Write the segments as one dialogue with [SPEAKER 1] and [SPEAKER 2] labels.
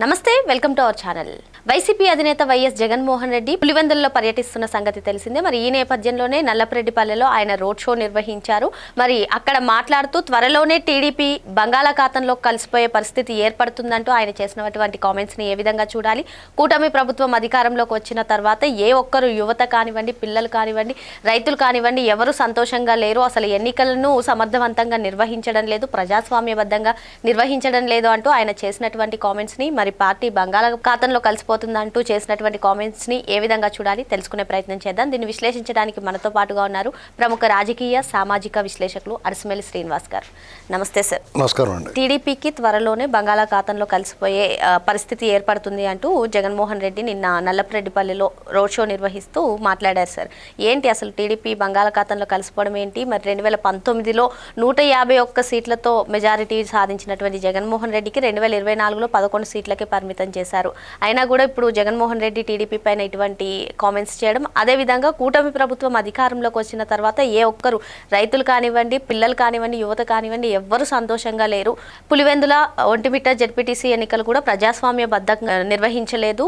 [SPEAKER 1] నమస్తే welcome to our channel. YCP అధినేత YS Jaganmohan Reddy పులివెందులలో పర్యటిస్తున్న సంగతి తెలిసిందే. మరి ఈ నేపథ్యంలోనే నల్లపరెడ్డిపల్లెలో ఆయన రోడ్ షో నిర్వహించారు. మరి అక్కడ మాట్లాడుతూ త్వరలోనే టీడీపీ బంగాళాఖాతంలో కలిసిపోయే పరిస్థితి ఏర్పడుతుందంటూ ఆయన చేసినటువంటి కామెంట్స్ ని ఏ విధంగా చూడాలి? కూటమి ప్రభుత్వం అధికారంలోకి వచ్చిన తర్వాత ఏ ఒక్కరు యువత కానివ్వండి, పిల్లలు కానివ్వండి, రైతులు కానివ్వండి ఎవరు సంతోషంగా లేరు, అసలు ఎన్నికలను సమర్థవంతంగా నిర్వహించడం లేదు, ప్రజాస్వామ్యబద్ధంగా నిర్వహించడం లేదు అంటూ ఆయన చేసినటువంటి కామెంట్స్ ని, మరి పార్టీ బంగాళాఖాతంలో కలిసిపోతుందంటూ చేసినటువంటి కామెంట్స్ ని ఏ విధంగా చూడాలి తెలుసుకునే ప్రయత్నం చేద్దాం. దీన్ని విశ్లేషించడానికి మనతో పాటుగా ఉన్నారు ప్రముఖ రాజకీయ సామాజిక విశ్లేషకులు అరసమల్లి శ్రీనివాస్ గారు. నమస్తే సార్.
[SPEAKER 2] నమస్కారం అండి.
[SPEAKER 1] టీడీపీకి త్వరలోనే బంగాళాఖాతంలో కలిసిపోయే పరిస్థితి ఏర్పడుతుంది అంటూ జగన్మోహన్ రెడ్డి నిన్న నల్లపరెడ్డిపల్లిలో రోడ్ షో నిర్వహిస్తూ మాట్లాడారు సార్. ఏంటి అసలు టీడీపీ బంగాళాఖాతంలో కలిసిపోవడం ఏంటి? మరి 2019లో 151 సీట్లతో మెజారిటీ సాధించినటువంటి జగన్మోహన్ రెడ్డికి 2024లో 11 సీట్లకే పరిమితం చేశారు. అయినా కూడా ఇప్పుడు జగన్మోహన్ రెడ్డి టీడీపీ పైన ఇటువంటి కామెంట్స్ చేయడం, అదేవిధంగా కూటమి ప్రభుత్వం అధికారంలోకి వచ్చిన తర్వాత ఏ ఒక్కరు రైతులు కానివ్వండి, పిల్లలు కానివ్వండి, యువత కానివ్వండి ఎవ్వరూ సంతోషంగా లేరు, పులివెందుల ఒంటిమిట్ట జెడ్పీటీసీ ఎన్నికలు కూడా ప్రజాస్వామ్యబద్ధంగా నిర్వహించలేదు,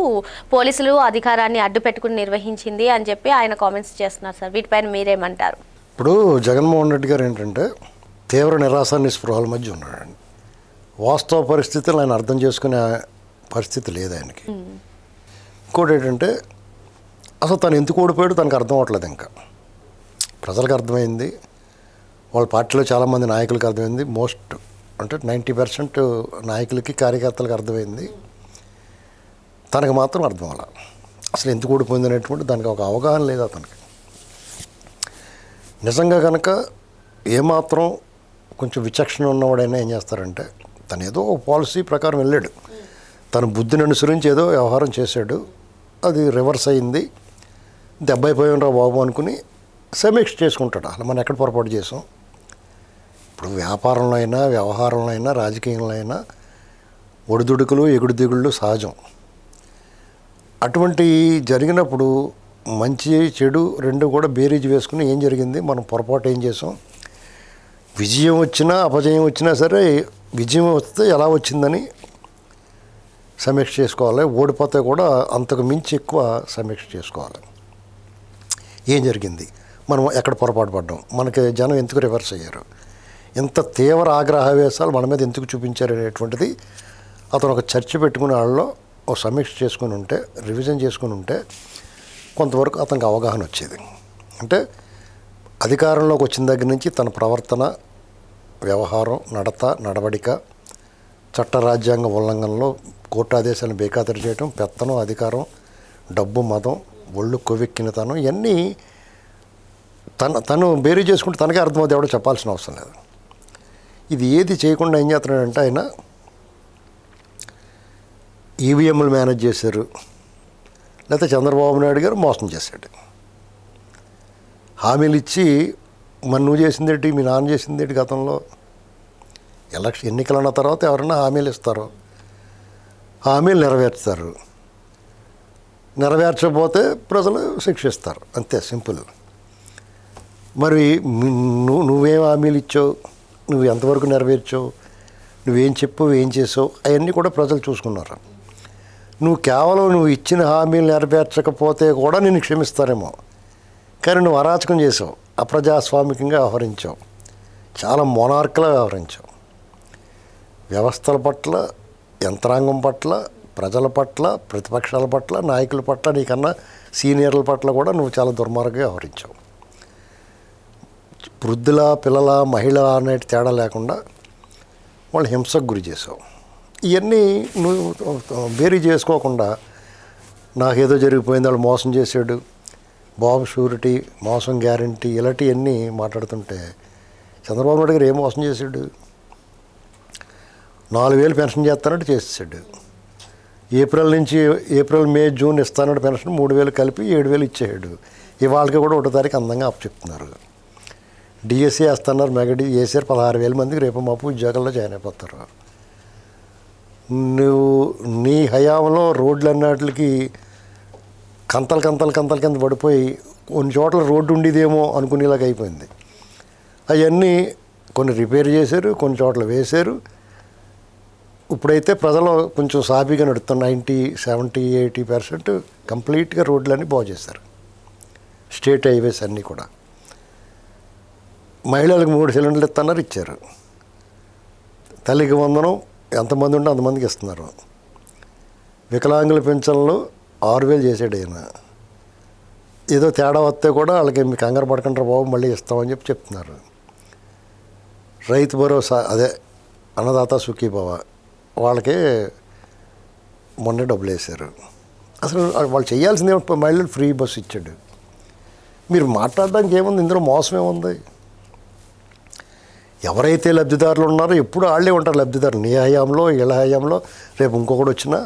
[SPEAKER 1] పోలీసులు అధికారాన్ని అడ్డు పెట్టుకుని నిర్వహించింది అని చెప్పి ఆయన కామెంట్స్ చేస్తున్నారు సార్. వీటిపైన మీరేమంటారు?
[SPEAKER 2] ఇప్పుడు జగన్మోహన్ రెడ్డి గారు ఏంటంటే తీవ్ర నిరాశ నిస్పృహల మధ్య ఉన్నాడండి. వాస్తవ పరిస్థితులు ఆయన అర్థం చేసుకునే పరిస్థితి లేదు ఆయనకి. ఇంకోటి ఏంటంటే అసలు తను ఎందుకు ఓడిపోయాడు తనకు అర్థం అవ్వట్లేదు. ఇంకా ప్రజలకు అర్థమైంది, వాళ్ళ పార్టీలో చాలామంది నాయకులకు అర్థమైంది, మోస్ట్ అంటే 90% నాయకులకి కార్యకర్తలకు అర్థమైంది. తనకు మాత్రం అర్థం అవ్వాలి అసలు ఎందుకు ఓడిపోయింది అనేటువంటి దానికి ఒక అవగాహన లేదు అతనికి. నిజంగా కనుక ఏమాత్రం కొంచెం విచక్షణ ఉన్నవాడైనా ఏం చేస్తారంటే తను ఏదో ఒక పాలసీ ప్రకారం వెళ్ళాడు, తన బుద్ధిని అనుసరించి ఏదో వ్యవహారం చేశాడు, అది రివర్స్ అయింది, దెబ్బైపోయినరా బాబు అనుకుని సమీక్ష చేసుకుంటాడు. అలా మనం ఎక్కడ పొరపాటు చేసాం? ఇప్పుడు వ్యాపారంలో అయినా, వ్యవహారంలో అయినా, రాజకీయంలో అయినా ఒడిదుడుకులు ఎగుడుదిగుళ్ళు సహజం. అటువంటి జరిగినప్పుడు మంచి చెడు రెండు కూడా బేరీజ్ వేసుకుని ఏం జరిగింది, మనం పొరపాటు ఏం చేసాం, విజయం వచ్చినా అపజయం వచ్చినా సరే విజయం వస్తే ఎలా వచ్చిందని సమీక్ష చేసుకోవాలి, ఓడిపోతే కూడా అంతకు మించి ఎక్కువ సమీక్ష చేసుకోవాలి. ఏం జరిగింది, మనం ఎక్కడ పొరపాటు పడ్డాం, మనకి జనం ఎందుకు రివర్స్ అయ్యారు, ఇంత తీవ్ర ఆగ్రహవేశాలు మన మీద ఎందుకు చూపించారు అనేటువంటిది అతను ఒక చర్చ పెట్టుకునే వాళ్ళలో ఒక సమీక్ష చేసుకుని ఉంటే, రివిజన్ చేసుకుని ఉంటే కొంతవరకు అతనికి అవగాహన వచ్చేది. అంటే అధికారంలోకి వచ్చిన దగ్గర నుంచి తన ప్రవర్తన, వ్యవహారం, నడవడిక, చట్ట రాజ్యాంగ ఉల్లంఘనలో కోర్టు ఆదేశాలను బేఖాతరు చేయటం, పెత్తనం, అధికారం, డబ్బు, మదం, ఒళ్ళు కొవ్వెక్కినతనం, ఇవన్నీ తను బేరీ చేసుకుంటే తనకే అర్థమవుతుంది, ఎవడో చెప్పాల్సిన అవసరం లేదు. ఇది ఏది చేయకుండా ఏం చేస్తున్నాడంటే ఆయన ఈవీఎంలు మేనేజ్ చేశారు, లేకపోతే చంద్రబాబు నాయుడు గారు మోసం చేశాడు, హామీలు ఇచ్చి మరి నువ్వు చేసిందేంటి, మీ నాన్న చేసిందేంటి, గతంలో ఎన్నికలు అన్న తర్వాత ఎవరైనా హామీలు ఇస్తారు, హామీలు నెరవేర్చుతారు, నెరవేర్చకపోతే ప్రజలు శిక్షిస్తారు, అంతే సింపుల్. మరి నువ్వేం హామీలు ఇచ్చావు, నువ్వు ఎంతవరకు నెరవేర్చావు, నువ్వేం చెప్పావు, ఏం చేసావు, అవన్నీ కూడా ప్రజలు చూసుకున్నారు. నువ్వు కేవలం నువ్వు ఇచ్చిన హామీలు నెరవేర్చకపోతే కూడా నేను క్షమిస్తారేమో, కానీ నువ్వు అరాచకం చేసావు, అప్రజాస్వామికంగా వ్యవహరించావు, చాలా మొనార్క్లా వ్యవహరించావు. వ్యవస్థల పట్ల, యంత్రాంగం పట్ల, ప్రజల పట్ల, ప్రతిపక్షాల పట్ల, నాయకుల పట్ల, నీకన్నా సీనియర్ల పట్ల కూడా నువ్వు చాలా దుర్మార్గంగా వ్యవహరించావు. వృద్ధుల, పిల్లల, మహిళ అనే తేడా లేకుండా వాళ్ళు హింసకు గురి చేసావు. ఇవన్నీ నువ్వు బేరీ చేసుకోకుండా నాకేదో జరిగిపోయింది, వాళ్ళు మోసం చేశాడు, బాబు షూరిటీ, మోసం గ్యారంటీ, ఇలాంటివన్నీ మాట్లాడుతుంటే చంద్రబాబు నాయుడు గారు ఏం మోసం చేశాడు? 4,000 పెన్షన్ చేస్తానంటే చేసేసాడు. ఏప్రిల్ మే జూన్ ఇస్తానంటే పెన్షన్ 3,000 కలిపి 7,000 ఇచ్చేసాడు. ఇవాళకి కూడా 1వ తారీఖు అందంగా చెప్తున్నారు. డిఎస్సీ వేస్తున్నారు, మెగడి వేసారు, 16,000 మందికి రేపు మాపు ఉద్యోగాల్లో జాయిన్ అయిపోతారు. నువ్వు నీ హయాంలో రోడ్లన్నిటికి కంతలు కింద పడిపోయి కొన్ని చోట్ల రోడ్డు ఉండేదేమో అనుకునేలాగా అయిపోయింది. అవన్నీ కొన్ని రిపేర్ చేశారు, కొన్ని చోట్ల వేశారు, ఇప్పుడైతే ప్రజలు కొంచెం సాఫీగా నడుస్తున్నారు. 70-80% కంప్లీట్గా రోడ్లన్నీ బాగు చేశారు. స్టేట్ హైవేస్ అన్నీ కూడా. మహిళలకు 3 సిలిండర్లు ఇస్తున్నారు, ఇచ్చారు. తల్లికి వందనం ఎంతమంది ఉంటే అంతమందికి ఇస్తున్నారు. వికలాంగుల పెన్షన్లు 6,000 చేసాడు ఆయన. ఏదో తేడా వస్తే కూడా వాళ్ళకి మీకు కంగారు పడకుండా బాబు మళ్ళీ ఇస్తామని చెప్తున్నారు. రైతు భరోసా అదే అన్నదాత సుఖీభవ వాళ్ళకే మొన్నే డబ్బులు వేశారు. అసలు వాళ్ళు చేయాల్సిందే. మహిళలు ఫ్రీ బస్సు ఇచ్చాడు. మీరు మాట్లాడడానికి ఏముంది, ఇందులో మోసం ఏముంది? ఎవరైతే లబ్ధిదారులు ఉన్నారో ఎప్పుడు వాళ్ళే ఉంటారు లబ్ధిదారులు. నీ హయాంలో వీళ్ళ హయాంలో రేపు ఇంకొకటి వచ్చినా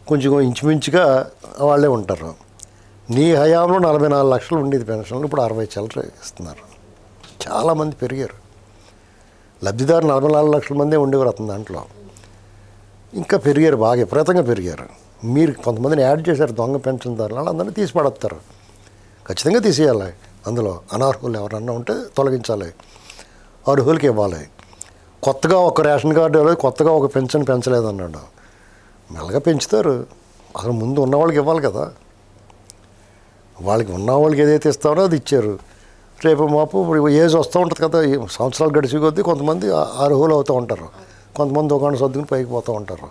[SPEAKER 2] కొంచెం ఇంచుమించుగా వాళ్ళే ఉంటారు. నీ హయాంలో 44 లక్షలు ఉండేది పెన్షన్లు, ఇప్పుడు 60 చిల్లర ఇస్తున్నారు. చాలామంది పెరిగారు. లబ్ధిదారులు 44 లక్షల మందే ఉండేవారు అతని దాంట్లో. ఇంకా పెరిగారు, బాగా విపరీతంగా పెరిగారు. మీరు కొంతమందిని యాడ్ చేశారు దొంగ పెన్షన్దారులు, వాళ్ళందరినీ తీసి పడేస్తారు. ఖచ్చితంగా తీసేయాలి. అందులో అనర్హులు ఎవరన్నా ఉంటే తొలగించాలి, అర్హులకి ఇవ్వాలి. కొత్తగా ఒక రేషన్ కార్డు ఇవ్వలేదు, కొత్తగా ఒక పెన్షన్ పెంచలేదన్నాడు. మెల్లగా పెంచుతారు. అసలు ముందు ఉన్నవాళ్ళకి ఇవ్వాలి కదా. వాళ్ళకి ఉన్నవాళ్ళకి ఏదైతే ఇస్తారో అది ఇచ్చారు. రేపు మాపు ఏజ్ వస్తూ ఉంటుంది కదా, సంవత్సరాలు గడిచి కొద్దీ కొంతమంది అర్హులు అవుతూ ఉంటారు, కొంతమంది దుకాణం సర్దుకుని పైకి పోతూ ఉంటారు.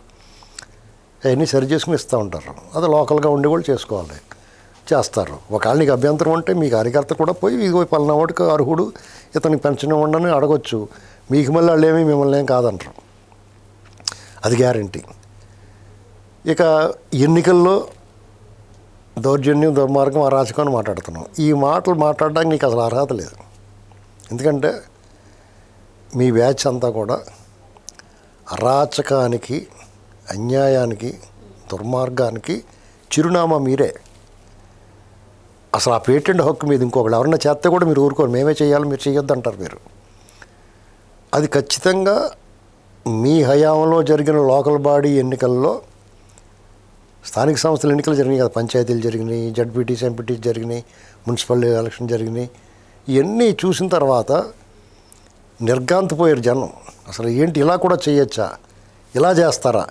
[SPEAKER 2] అవన్నీ సరి చేసుకుని ఇస్తూ ఉంటారు. అది లోకల్గా ఉండి కూడా చేసుకోవాలి, చేస్తారు. ఒకవేళ నీకు అభ్యంతరం ఉంటే మీ కార్యకర్త కూడా పోయి ఇదిగో పలానా వాడికి అర్హుడు, ఇతనికి పెన్షన్ ఇవ్వండి అని అడగొచ్చు. మీకు మళ్ళీ వాళ్ళు ఏమీ మిమ్మల్ని ఏం కాదంటారు, అది గ్యారంటీ. ఇక ఎన్నికల్లో దౌర్జన్యం, దుర్మార్గం, అరాచకం అని మాట్లాడుతున్నాం. ఈ మాటలు మాట్లాడడానికి నీకు అసలు అర్హత లేదు. ఎందుకంటే మీ బ్యాచ్ అంతా కూడా అరాచకానికి, అన్యాయానికి, దుర్మార్గానికి చిరునామా మీరే. అసలు ఆ పేటెంట్ హక్కు మీద ఇంకొకళ్ళు ఎవరన్నా చేస్తే కూడా మీరు ఊరుకోరు. మేమే చేయాలి, మీరు చేయొద్దు అంటారు మీరు. అది ఖచ్చితంగా మీ హయాంలో జరిగిన లోకల్ బాడీ ఎన్నికల్లో, స్థానిక సంస్థల ఎన్నికలు జరిగినాయి కదా, పంచాయతీలు జరిగినాయి, జడ్పీటీసీ, ఎంపీటీసీ జరిగినాయి, మున్సిపల్ ఎలక్షన్ జరిగినాయి. ఇవన్నీ చూసిన తర్వాత నిర్గాంతపోయారు జనం. అసలు ఏంటి ఇలా కూడా చేయొచ్చా, ఇలా చేస్తారా?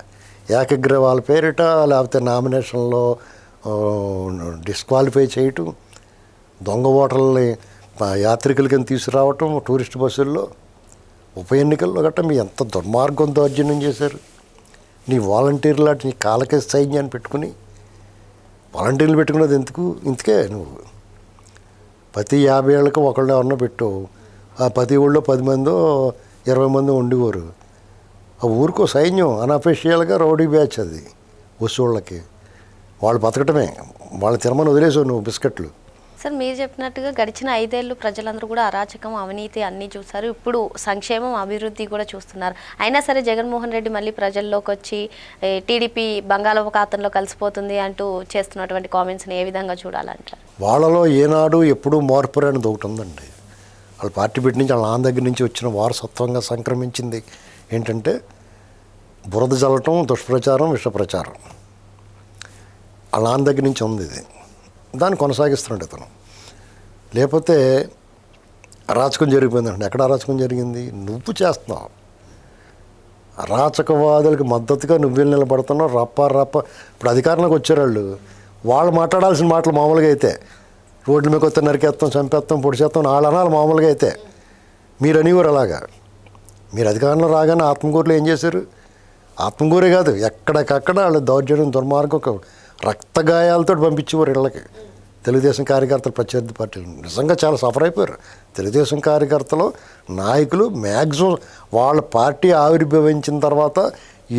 [SPEAKER 2] ఏకగ్రీవాల పేరిట, లేకపోతే నామినేషన్లో డిస్క్వాలిఫై చేయటం, దొంగ ఓటర్లని యాత్రికుల కింద తీసుకురావటం టూరిస్ట్ బస్సుల్లో, ఉప ఎన్నికల్లో గట్రా మీ ఎంత దుర్మార్గం, దౌర్జన్యం చేశారు. నీ వాలంటీర్లు నీ కాలకే సైన్యాన్ని పెట్టుకుని, వాలంటీర్లు పెట్టుకున్నది ఎందుకు? ఇందుకే నువ్వు ప్రతి 50 ఏళ్ళకి ఒకళ్ళు ఎవరన్నా పెట్టు. ఆ ప్రతి ఊళ్ళో 10 మందో 20 మందో ఉండేవారు. ఆ ఊరికో సైన్యం, అనఫిషియల్గా రౌడీ బ్యాచ్ అది. వసూళ్ళకి వాళ్ళు బతకటమే, వాళ్ళ తిరమని వదిలేసావు నువ్వు బిస్కెట్లు.
[SPEAKER 1] సార్, మీరు చెప్పినట్టుగా గడిచిన 5 ఏళ్ళు ప్రజలందరూ కూడా అరాచకం, అవినీతి అన్నీ చూస్తారు. ఇప్పుడు సంక్షేమం, అభివృద్ధి కూడా చూస్తున్నారు. అయినా సరే జగన్మోహన్ రెడ్డి మళ్ళీ ప్రజల్లోకి వచ్చి టీడీపీ బంగాళాఖాతంలో కలిసిపోతుంది అంటూ చేస్తున్నటువంటి కామెంట్స్ని ఏ విధంగా చూడాలంటారు?
[SPEAKER 2] వాళ్ళలో ఏనాడు ఎప్పుడూ మార్పు అనేది ఒకటి ఉందండి. వాళ్ళ పార్టీ పెట్టి నుంచి, వాళ్ళ నాన్న దగ్గర నుంచి వచ్చిన వారసత్వంగా సంక్రమించింది ఏంటంటే బురద జల్లటం, దుష్ప్రచారం, విష ప్రచారం. వాళ్ళ నాన్న దగ్గర నుంచి ఉంది ఇది. దాన్ని కొనసాగిస్తున్నాడు ఇతను. లేకపోతే అరాచకం జరిగిపోయిందండి. ఎక్కడ అరాచకం జరిగింది? నువ్వు చేస్తున్నావు. అరాచకవాదులకు మద్దతుగా నువ్వు నిలబడుతున్నావు. రప్ప ఇప్పుడు అధికారంలోకి వచ్చారు వాళ్ళు మాట్లాడాల్సిన మాటలు మామూలుగా అయితే రోడ్ల మీద కొత్త నరికేస్తాం, చంపేస్తాం, పొడిచేస్తాం వాళ్ళు అనాలి మామూలుగా అయితే. మీరు అనేవారు అలాగా. మీరు అధికారంలో రాగానే ఆత్మకూరులో ఏం చేశారు? ఆత్మకూరే కాదు, ఎక్కడికక్కడ వాళ్ళు దౌర్జన్యం, దుర్మార్గం, రక్త గాయాలతో పంపించేవారు ఇళ్ళకి. తెలుగుదేశం కార్యకర్తలు, ప్రత్యర్థి పార్టీలు నిజంగా చాలా సఫర్ అయిపోయారు. తెలుగుదేశం కార్యకర్తలు, నాయకులు మ్యాక్సిమం వాళ్ళ పార్టీ ఆవిర్భవించిన తర్వాత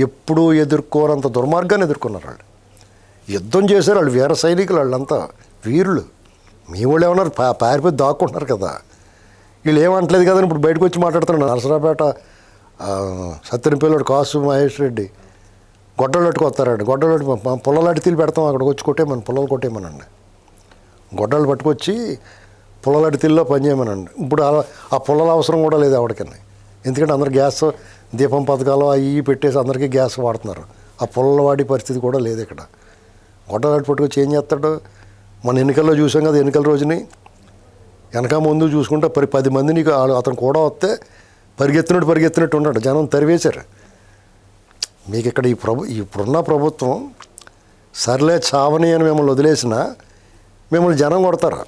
[SPEAKER 2] ఎప్పుడూ ఎదుర్కోనంత దుర్మార్గాన్ని ఎదుర్కొన్నారు. వాళ్ళు యుద్ధం చేశారు. వాళ్ళు వీర సైనికులు, వాళ్ళంతా వీరులు. మీ వాళ్ళు ఏమన్నారు? పారిపోయి దాక్కుంటున్నారు కదా. వీళ్ళు ఏమంటలేదు కదా. ఇప్పుడు బయటకు వచ్చి మాట్లాడుతున్నాడు. నరసరాపేట సత్యనపల్లి కాసు మహేష్ రెడ్డి గొడ్డలట్టుకు వస్తారండి. గొడ్డలట్టు పుల్లలాంటి తీలు పెడతాం, అక్కడికి వచ్చి కొట్టేమని, పుల్లలు కొట్టేయమనండి. గొడ్డలు పట్టుకొచ్చి పుల్లలాంటి తీల్లో పనిచేయమనండి. ఇప్పుడు ఆ పుల్లల అవసరం కూడా లేదు ఎవరికైనా. ఎందుకంటే అందరు గ్యాస్ దీపం పథకాలు అవి పెట్టేసి అందరికీ గ్యాస్ వాడుతున్నారు. ఆ పుల్లల వాడి పరిస్థితి కూడా లేదు ఇక్కడ. గొడ్డలాంటి పట్టుకొచ్చి ఏం చేస్తాడు? మన ఎన్నికల్లో చూసాం కదా, ఎన్నికల రోజుని వెనక ముందు చూసుకుంటే 10 మంది నీకు అతను కూడా వస్తే పరిగెత్తినట్టు ఉన్నాడు. జనం తరివేశారు. మీకు ఇక్కడ ఇప్పుడున్న ప్రభుత్వం సర్లే చావని అని మిమ్మల్ని వదిలేసినా మిమ్మల్ని జనం కొడతారు.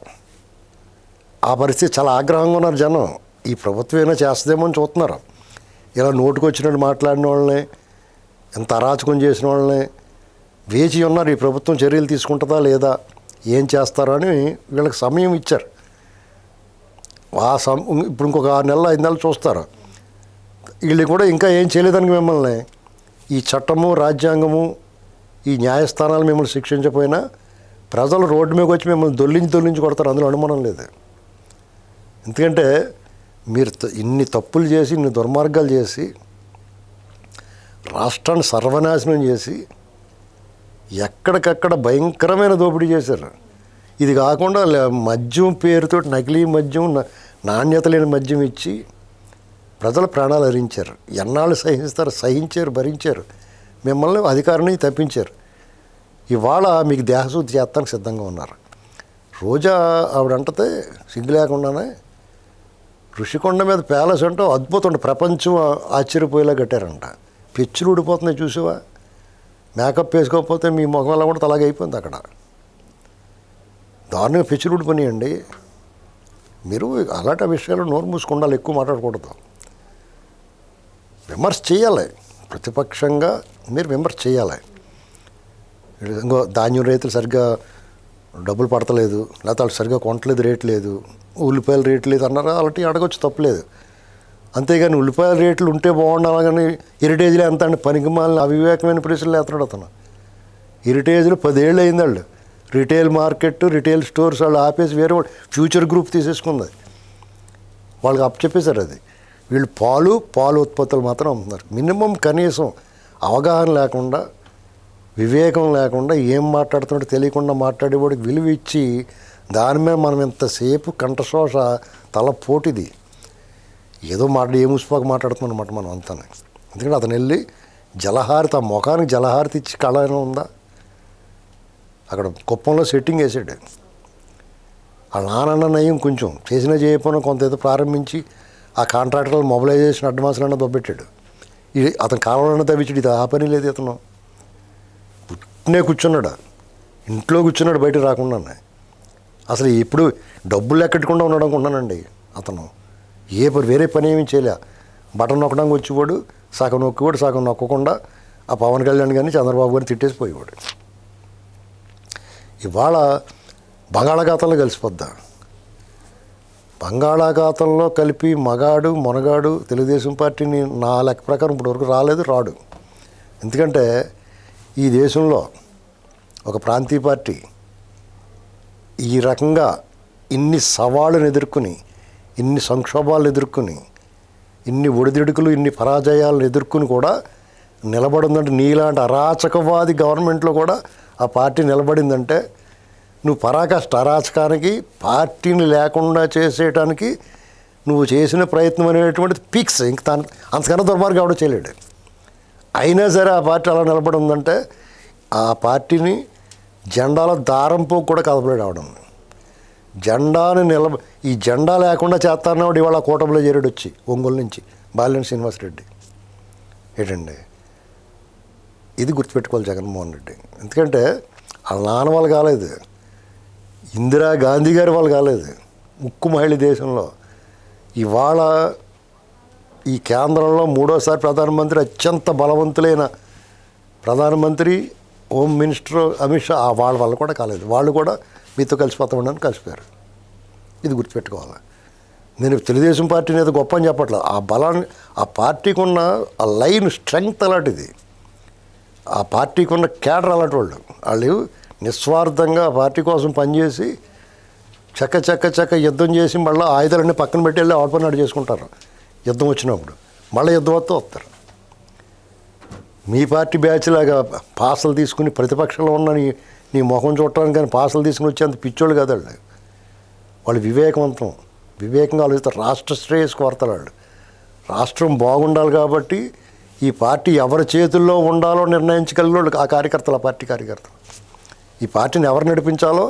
[SPEAKER 2] ఆ పరిస్థితి చాలా ఆగ్రహంగా ఉన్నారు జనం. ఈ ప్రభుత్వం ఏమైనా చేస్తుందేమో అని చూస్తున్నారు. ఇలా నోటుకు వచ్చినట్టు మాట్లాడిన వాళ్ళని, ఎంత అరాచకం చేసిన వాళ్ళని వేచి ఉన్నారు. ఈ ప్రభుత్వం చర్యలు తీసుకుంటుందా లేదా, ఏం చేస్తారో అని వీళ్ళకి సమయం ఇచ్చారు. ఇప్పుడు ఇంకొక 6 నెలలు 5 నెలలు చూస్తారు. వీళ్ళు కూడా ఇంకా ఏం చేయలేదని మిమ్మల్ని ఈ చట్టము, రాజ్యాంగము, ఈ న్యాయస్థానాలు మిమ్మల్ని శిక్షించకపోయినా ప్రజలు రోడ్డు మీదకి వచ్చి మిమ్మల్ని దొల్లించి కొడతారు. అందులో అనుమానం లేదు. ఎందుకంటే మీరు ఇన్ని తప్పులు చేసి, ఇన్ని దుర్మార్గాలు చేసి, రాష్ట్రాన్ని సర్వనాశనం చేసి, ఎక్కడికక్కడ భయంకరమైన దోపిడీ చేశారు. ఇది కాకుండా మద్యం పేరుతో నకిలీ మద్యం, నాణ్యత లేని మద్యం ఇచ్చి ప్రజల ప్రాణాలు హరించారు. ఎన్నాళ్ళు సహిస్తారు? సహించారు, భరించారు. మిమ్మల్ని అధికారాన్ని తప్పించారు. ఇవాళ మీకు దేహశుద్ధి చేస్తానికి సిద్ధంగా ఉన్నారు. రోజా ఆవిడంటే సిగ్గు లేకుండానే ఋషికొండ మీద ప్యాలెస్ అంటూ అద్భుతం, ప్రపంచం ఆశ్చర్యపోయేలా కట్టారంట. పెచ్చులు ఊడిపోతున్నాయి చూసావా? మేకప్ వేసుకోకపోతే మీ ముఖం ఎలా కూడా అలాగే అయిపోయింది. అక్కడ దారుణంగా పెచ్చులు ఊడిపోయినాయండి. మీరు అలాంటి విషయాలు నోరు మూసుకుండాలి, ఎక్కువ మాట్లాడకూడదు. విమర్శ చేయాలి, ప్రతిపక్షంగా మీరు విమర్శ చేయాలి. ఇంకో ధాన్యం రైతులు సరిగ్గా డబ్బులు పడతలేదు, లేకపోతే వాళ్ళు సరిగ్గా కొనట్లేదు, రేట్ లేదు, ఉల్లిపాయల రేట్ లేదు అన్నారా, అలాంటివి అడగొచ్చు, తప్పలేదు. అంతేగాని ఉల్లిపాయల రేట్లు ఉంటే బాగుండాలి కానీ హెరిటేజ్లో ఎంత అండి పనికిమాలిన అవివేకమైన ప్రశ్నలు వేస్తున్నాడు అతను. హెరిటేజ్లో 10 ఏళ్ళు అయింది. వాళ్ళు రిటైల్ మార్కెట్, రిటైల్ స్టోర్స్ వాళ్ళు ఆపేసి వేరే ఫ్యూచర్ గ్రూప్ తీసేసుకుంది. వాళ్ళకి అప్పచెప్పేశారు అది. వీళ్ళు పాలు ఉత్పత్తులు మాత్రం అమ్ముతున్నారు. మినిమం కనీసం అవగాహన లేకుండా, వివేకం లేకుండా, ఏం మాట్లాడుతున్నాడో తెలియకుండా మాట్లాడేవాడికి విలువ ఇచ్చి దాని మీద మనం ఎంతసేపు కంఠశోష, తల పోటిది ఏదో ఏ ముసుపాకు మాట్లాడుతున్నాం అనమాట మనం అంతా. ఎందుకంటే అతను వెళ్ళి జలహారతి, ఆ ముఖానికి జలహారతి ఇచ్చి కళ అయినా ఉందా? అక్కడ కుప్పంలో సెట్టింగ్ వేసాడు. ఆ నాన్న నయం కొంచెం చేసినా చేయకపోయినా కొంత ఏదో ప్రారంభించి ఆ కాంట్రాక్టర్లు మొబిలైజేషన్ అడ్వాన్స్లన్నా దొబ్బెట్టాడు. ఇది అతను కాలంలో తవ్వించాడు. ఇది ఆ పని లేదు. ఇతను పుట్టినే కూర్చున్నాడు, ఇంట్లో కూర్చున్నాడు, బయటకు రాకుండానే. అసలు ఇప్పుడు డబ్బులు ఎక్కకుండా ఉన్నాడు అనుకున్నానండి. అతను వేరే పని ఏమీ చేయలే. బటన్ నొక్కడానికి వచ్చేవాడు, సగం నొక్కేవాడు, సగం నొక్కకుండా ఆ పవన్ కళ్యాణ్ కానీ చంద్రబాబు గారిని తిట్టేసిపోయేవాడు. ఇవాళ బంగాళాఖాతంలో కలిసిపోద్దా? బంగాళాఖాతంలో కలిపి మగాడు మొనగాడు తెలుగుదేశం పార్టీని నా లెక్క ప్రకారం ఇప్పటివరకు రాడు. ఎందుకంటే ఈ దేశంలో ఒక ప్రాంతీయ పార్టీ ఈ రకంగా ఇన్ని సవాళ్ళను ఎదుర్కొని, ఇన్ని సంక్షోభాలను ఎదుర్కొని, ఇన్ని ఒడిదుడుకులు, ఇన్ని పరాజయాలను ఎదుర్కొని కూడా నిలబడిందంటే, నీలాంటి అరాచకవాది గవర్నమెంట్లో కూడా ఆ పార్టీ నిలబడిందంటే నువ్వు పరాకాష్ట. అరాచకానికి, పార్టీని లేకుండా చేసేయటానికి నువ్వు చేసిన ప్రయత్నం అనేటువంటిది పిక్స్. ఇంక అంతకన్నా దుర్మార్గం ఎవడో చేయలేడు. అయినా సరే ఆ పార్టీ అలా నిలబడి ఉందంటే ఆ పార్టీని జెండాల దారంపో కూడా కదపలేడు అవడం. జెండాని ఈ జెండా లేకుండా చేస్తానన్నాడు. ఇవాళ కూటమిలో చేరాడు వచ్చి ఒంగోలు నుంచి బాలినేని శ్రీనివాసరెడ్డి. ఏంటండి ఇది గుర్తుపెట్టుకోవాలి జగన్మోహన్ రెడ్డి. ఎందుకంటే వాళ్ళ నాన్న వాళ్ళు కాలేదు, ఇందిరా గాంధీ గారి వాళ్ళు కాలేదు, ఉక్కు మహిళ దేశంలో. ఇవాళ ఈ కేంద్రంలో 3వసారి ప్రధానమంత్రి, అత్యంత బలవంతులైన ప్రధానమంత్రి, హోమ్ మినిస్టర్ అమిత్ షా వాళ్ళ వల్ల కూడా కాలేదు. వాళ్ళు కూడా మీతో కలిసిపోతామని కలిసిపోయారు. ఇది గుర్తుపెట్టుకోవాలి. నేను తెలుగుదేశం పార్టీని ఏదో గొప్ప అని చెప్పట్లేదు. ఆ బలాన్ని, ఆ పార్టీకి ఉన్న ఆ లైన్ స్ట్రెంగ్త్ అలాంటిది. ఆ పార్టీకి ఉన్న కేడర్ అలాంటి వాళ్ళు నిస్వార్థంగా ఆ పార్టీ కోసం పనిచేసి చక్క యుద్ధం చేసి మళ్ళీ ఆయుధాలన్నీ పక్కన పెట్టి వెళ్ళి ఆడ పని నాడు చేసుకుంటారు. యుద్ధం వచ్చినప్పుడు మళ్ళీ యుద్ధం వస్తే వస్తారు. మీ పార్టీ బ్యాచ్ లాగా పాసలు తీసుకుని ప్రతిపక్షంలో ఉన్న నీ ముఖం చూడటానికి కానీ పాసలు తీసుకుని వచ్చేంత పిచ్చోళ్ళు కాదు వాళ్ళు. వాళ్ళు వివేకంగా ఆలోచిస్తారు. రాష్ట్ర శ్రేయస్సు కోరతారు వాళ్ళు. రాష్ట్రం బాగుండాలి కాబట్టి ఈ పార్టీ ఎవరి చేతుల్లో ఉండాలో నిర్ణయించగలిగిన ఆ కార్యకర్తలు, ఆ పార్టీ కార్యకర్తలు. ఈ పార్టీని ఎవరు నడిపించాలో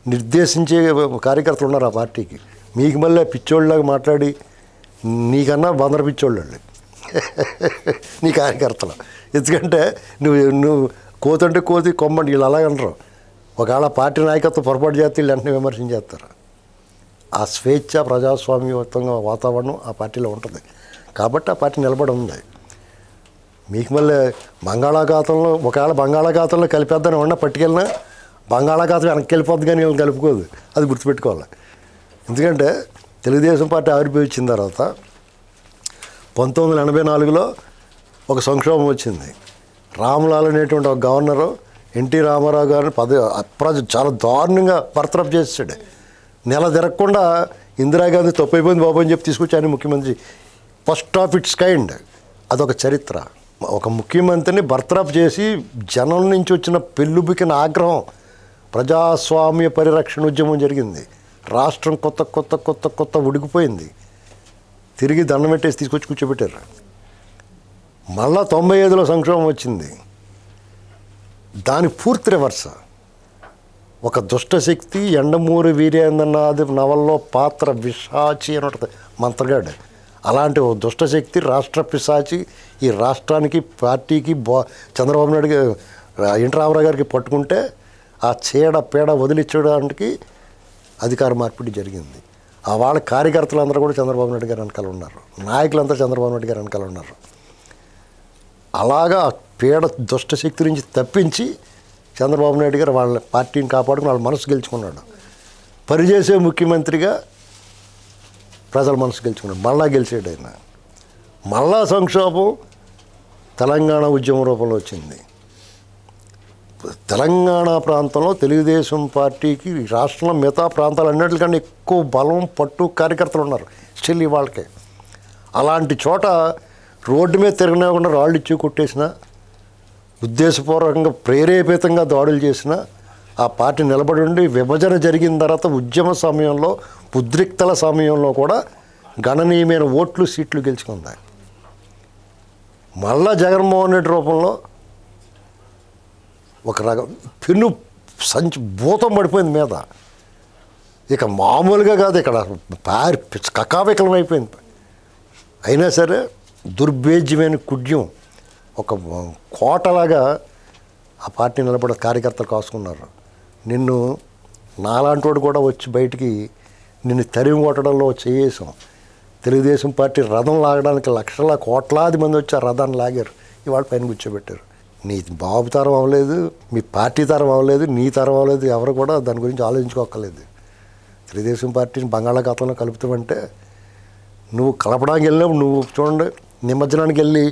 [SPEAKER 2] నిర్దేశించే కార్యకర్తలు ఉన్నారు ఆ పార్టీకి. మీకు మళ్ళీ పిచ్చోళ్ళలాగా మాట్లాడి నీకన్నా బందర పిచ్చోళ్ళు. నీ కార్యకర్తలు. ఎందుకంటే నువ్వు కోతంటే కోతి కొమ్మండి వీళ్ళు అలాగంటారు. ఒకవేళ పార్టీ నాయకత్వం పొరపాటు చేస్తే వీళ్ళు వెంటనే విమర్శించేస్తారు. ఆ స్వేచ్ఛ ప్రజాస్వామ్యయుతంగా వాతావరణం ఆ పార్టీలో ఉంటుంది కాబట్టి ఆ పార్టీ నిలబడి ఉంది. మీకు మళ్ళీ బంగాళాఖాతంలో ఒకవేళ బంగాళాఖాతంలో కలిపేద్దని ఉన్న పట్టుకెళ్ళినా బంగాళాఖాతం వెనక్కి వెళ్ళిపోద్ది కానీ వీళ్ళని కలుపుకోదు. అది గుర్తుపెట్టుకోవాలి. ఎందుకంటే తెలుగుదేశం పార్టీ ఆవిర్భవించిన తర్వాత 1984లో ఒక సంక్షోభం వచ్చింది. రామ్లాల్ అనేటువంటి ఒక గవర్నరు ఎన్టీ రామారావు గారిని చాలా దారుణంగా బర్తరఫ్ చేసాడు. నెల తిరగకుండా ఇందిరాగాంధీ తప్పైపోయింది బాబు అని చెప్పి తీసుకొచ్చి ఆయన ముఖ్యమంత్రి. First of it's kind. అదొక చరిత్ర. ఒక ముఖ్యమంత్రిని బర్తరఫ్ చేసి జనం నుంచి వచ్చిన పెళ్ళుబికిన ఆగ్రహం, ప్రజాస్వామ్య పరిరక్షణ ఉద్యమం జరిగింది. రాష్ట్రం కొత్త ఉడికిపోయింది. తిరిగి దండం పెట్టేసి తీసుకొచ్చి కూర్చోబెట్టారు. మళ్ళా 95లో సంక్షోభం వచ్చింది. దాని పూర్తి రివర్స్. ఒక దుష్టశక్తి ఎండమూరి వీరేంద్రనాథ్ నవల్లో పాత్ర పిశాచి అని ఉంటుంది మంత్రగాడు. అలాంటి ఓ దుష్టశక్తి రాష్ట్ర పిశాచి ఈ రాష్ట్రానికి పార్టీకి చంద్రబాబు నాయుడు ఎన్టీ రామారావు గారికి పట్టుకుంటే ఆ పేడ వదిలించడానికి అధికార మార్పిడి జరిగింది. ఆ వాళ్ళ కార్యకర్తలందరూ కూడా చంద్రబాబు నాయుడు గారు వెనకాల ఉన్నారు. నాయకులందరూ చంద్రబాబు నాయుడు గారు వెనకాల ఉన్నారు. అలాగా పేడ దుష్టశక్తి నుంచి తప్పించి చంద్రబాబు నాయుడు గారు వాళ్ళ పార్టీని కాపాడుకుని వాళ్ళ మనసు గెలుచుకున్నాడు. పనిచేసే ముఖ్యమంత్రిగా ప్రజల మనసు గెలుచుకున్నాడు. మళ్ళా గెలిచాడు ఆయన. మళ్ళా సంక్షోభం తెలంగాణ ఉద్యమం రూపంలో వచ్చింది. తెలంగాణ ప్రాంతంలో తెలుగుదేశం పార్టీకి రాష్ట్రంలో మిగతా ప్రాంతాలన్నింటికన్నా ఎక్కువ బలం పట్టు కార్యకర్తలు ఉన్నారు స్టిల్ వాళ్ళకే. అలాంటి చోట రోడ్డు మీద తిరగనివ్వకుండా రాళ్ళు ఇచ్చి కొట్టేసిన, ఉద్దేశపూర్వకంగా ప్రేరేపితంగా దాడులు చేసిన ఆ పార్టీ నిలబడి ఉండి విభజన జరిగిన తర్వాత ఉద్యమ సమయంలో ఉద్రిక్తల సమయంలో కూడా గణనీయమైన ఓట్లు సీట్లు గెలుచుకుంది. మళ్ళా జగన్మోహన్ రెడ్డి రూపంలో ఒక రకం పెన్ను సంచి భూతం పడిపోయింది మీద. ఇక మామూలుగా కాదు, ఇక్కడ కకావికలం అయిపోయింది. అయినా సరే దుర్భేద్యమైన కుడ్యం ఒక కోటలాగా ఆ పార్టీ నిలబడే కార్యకర్తలు కాసుకున్నారు. నిన్ను నాలాంటి వాడు కూడా వచ్చి బయటికి నిన్ను తరిమి కొట్టడంలో చేసాం. తెలుగుదేశం పార్టీ రథం లాగడానికి కోట్లాది మంది వచ్చి ఆ రథాన్ని లాగారు. ఇవాళ పైన కూర్చోబెట్టారు. నీ బాబు తరం అవ్వలేదు, మీ పార్టీ తరం అవ్వలేదు, నీ తరం అవ్వలేదు. ఎవరు కూడా దాని గురించి ఆలోచించుకోక్కర్లేదు. తెలుగుదేశం పార్టీని బంగాళాఖాతంలో కలుపుతామంటే నువ్వు కలపడానికి వెళ్ళినప్పుడు నువ్వు చూడండి, నిమజ్జనానికి వెళ్ళి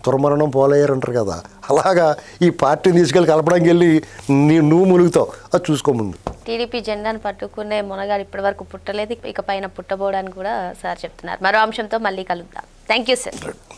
[SPEAKER 2] దుర్మరణం పోలేయారు అంటారు కదా, అలాగా ఈ పార్టీని తీసుకెళ్ళి కలపడానికి వెళ్ళి నువ్వు ములుగుతావు. అది చూసుకో ముందు.
[SPEAKER 1] టీడీపీ జెండాను పట్టుకునే మునగాడు ఇప్పటి వరకు పుట్టలేదు, ఇక పైన పుట్టబోవడానికి కూడా సార్ చెప్తున్నారు. మరో అంశంతో మళ్ళీ కలుద్దాం. Thank you sir.